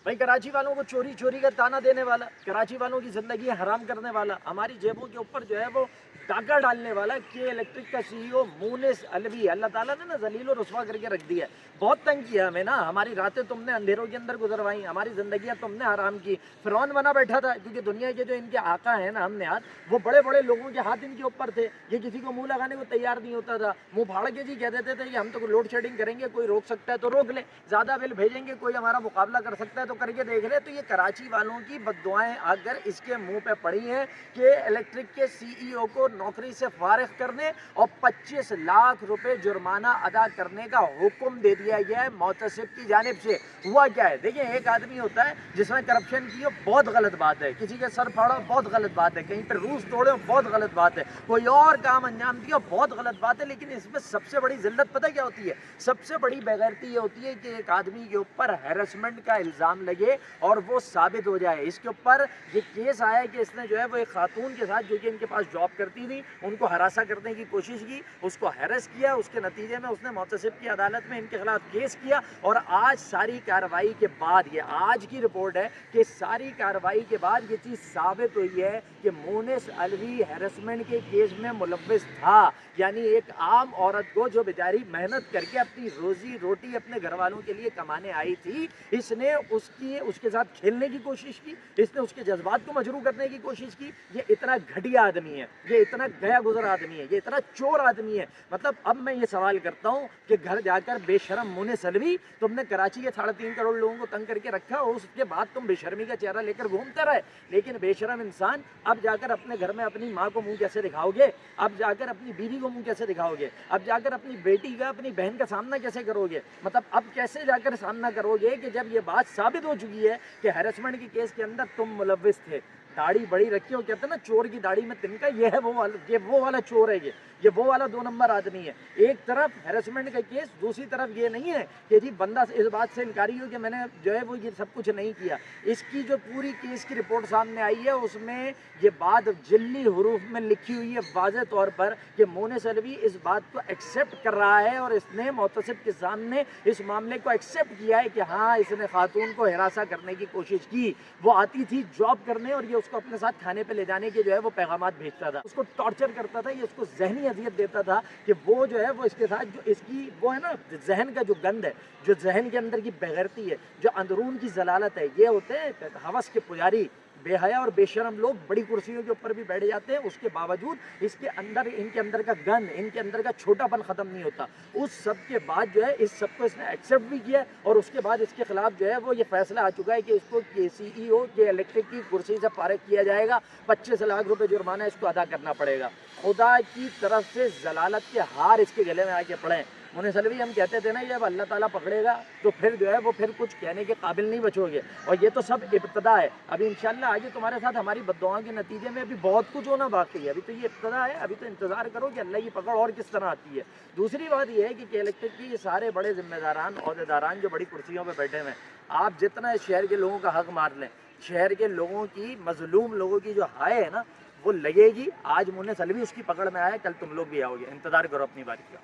भाई कराची वालों को चोरी चोरी का ताना देने वाला, कराची वालों की ज़िंदगी हराम करने वाला, हमारी जेबों के ऊपर जो है वो डाका डालने वाला के इलेक्ट्रिक का सीईओ मुनिस अलवी, अल्लाह ताला ने ना जलील और रुस्वा करके रख दिया है। बहुत तंग किया हमें ना, हमारी रातें तुमने अंधेरों के अंदर गुजरवाई, हमारी ज़िंदगियाँ तुमने हराम की। फिरौन बना बैठा था, क्योंकि दुनिया के जो इनके आका हैं ना हमने हाथ, वो बड़े बड़े लोगों के हाथ इनके ऊपर थे। ये किसी को मुंह लगाने को तैयार नहीं होता था, मुंह फाड़ के जी कह देते थे कि हम तो लोड शेडिंग करेंगे, कोई रोक सकता है तो रोक ले, ज़्यादा बिल भेजेंगे, कोई हमारा मुकाबला कर सकता है तो करके देख ले। तो ये कराची वालों की बद्दुआएं अगर इसके मुंह पे पड़ी हैं कि इलेक्ट्रिक के सीईओ को नौकरी से फारिग करने और 25 लाख रुपए जुर्माना अदा करने का हुक्म दे दिया गया है मोतसिब की जानिब से। हुआ क्या है, देखिए एक आदमी होता है जिसने करप्शन की हो, बहुत गलत बात है, किसी के सर फाड़ा बहुत गलत बात है, कहीं पर रूस तोड़े बहुत गलत बात है, कोई और काम अंजाम दिया बहुत गलत बात है। लेकिन इसमें सबसे बड़ी जिल्लत पता क्या होती है, सबसे बड़ी बेगैरती ये होती है कि एक आदमी के ऊपर हैरेसमेंट का इल्ज़ाम लगे और वो साबित हो जाए। इसके ऊपर ये केस आया है कि इसने जो है वो एक खातून के साथ जो कि इनके पास जॉब करती थी उनको हरासा करने की कोशिश की, उसको हैरेस किया, उसके नतीजे में उसने मोतसिब की अदालत में इनके खिलाफ केस किया। और आज सारी कार्रवाई के बाद, ये आज की रिपोर्ट है कि सारी कार्रवाई के बाद ये चीज़ साबित हुई है कि मुनिस अलवी हैरेसमेंट के केस में मुलव्विस था। यानी एक आम औरत को जो बेचारी मेहनत करके अपनी रोजी रोटी अपने घर वालों के लिए कमाने आई थी, इसने उसके साथ खेलने की कोशिश की, इसने उसके जज्बात को मजरू करने की कोशिश की। ये इतना घटिया आदमी है, ये इतना गया गुजर आदमी है, ये इतना चोर आदमी है। मतलब अब मैं ये सवाल करता हूँ कि घर जाकर बेशरम मुनिस अलवी, तुमने कराची के 3.5 करोड़ लोगों को तंग करके रखा और उसके बाद तुम बेशर्मी का चेहरा लेकर घूमते रहे। लेकिन बेशरम इंसान, अब जाकर अपने घर में अपनी माँ को मुंह कैसे दिखाओगे, अब जाकर अपनी बीवी को मुंह कैसे दिखाओगे, अब जाकर अपनी बेटी का, अपनी बहन का सामना कैसे करोगे। मतलब अब कैसे जाकर सामना करोगे कि जब ये बात साबित हो चुकी है कि हैरेसमेंट की केस के अंदर तुम मुलव्विस थे। दाढ़ी बड़ी रखी हो, कहते हैं ना चोर की दाढ़ी में तिनका, ये है वो वाला चोर है, ये वो वाला 2 नंबर आदमी है। एक तरफ हैरेसमेंट का केस, दूसरी तरफ ये नहीं है कि जी बंदा इस बात से इनकारी हो कि मैंने जो है वो ये सब कुछ नहीं किया। इसकी जो पूरी केस की रिपोर्ट सामने आई है उसमें ये बात जिल्ली हरूफ में लिखी हुई है वाज़ेह तौर पर कि मुनिस अलवी इस बात को एक्सेप्ट कर रहा है और इसने मोतसिब के सामने इस मामले को एक्सेप्ट किया है कि हाँ इसने खातून को हिरासा करने की कोशिश की। वो आती थी जॉब करने और ये उसको अपने साथ खाने पे ले जाने के जो है वो पैगामात भेजता था, उसको टॉर्चर करता था, ये उसको जहनी अजियत देता था कि वो जो है वो इसके साथ जो इसकी वो है ना जहन का जो गंद है, जो जहन के अंदर की बेगैरती है, जो अंदरून की जलालत है, ये होते हैं हवस के पुजारी, बेहया और बेशरम लोग बड़ी कुर्सियों के ऊपर भी बैठ जाते हैं, उसके बावजूद इसके अंदर, इनके अंदर का गन, इनके अंदर का छोटापन ख़त्म नहीं होता। उस सब के बाद जो है इस सब को इसने एक्सेप्ट भी किया और उसके बाद इसके खिलाफ जो है वो ये फैसला आ चुका है कि इसको सीईओ के इलेक्ट्रिक की कुर्सी से फारिग किया जाएगा, 25 लाख रुपए जुर्माना इसको अदा करना पड़ेगा। खुदा की तरफ से जलालत के हार इसके गले में आके पड़े। मुनिस अलवी, हम कहते थे ना जब अल्लाह ताला पकड़ेगा तो फिर जो है वो फिर कुछ कहने के काबिल नहीं बचोगे। और ये तो सब इब्तदा है, अभी इंशाल्लाह आगे तुम्हारे साथ हमारी बद्दुआओं के नतीजे में अभी बहुत कुछ होना बाकी है। अभी तो ये इब्तदा है, अभी तो इंतज़ार करो कि अल्लाह की पकड़ और किस तरह आती है। दूसरी बात ये है कि इलेक्ट्रिक की ये सारे बड़े जिम्मेदारान ओहदेदारान जो बड़ी कुर्सियों पर बैठे हुए हैं, आप जितना इस शहर के लोगों का हक मार लें, शहर के लोगों की, मजलूम लोगों की जो हाय है ना वो लगेगी। आज मुनिस अलवी उसकी पकड़ में आया, कल तुम लोग भी आओगे, इंतज़ार करो अपनी बारी का।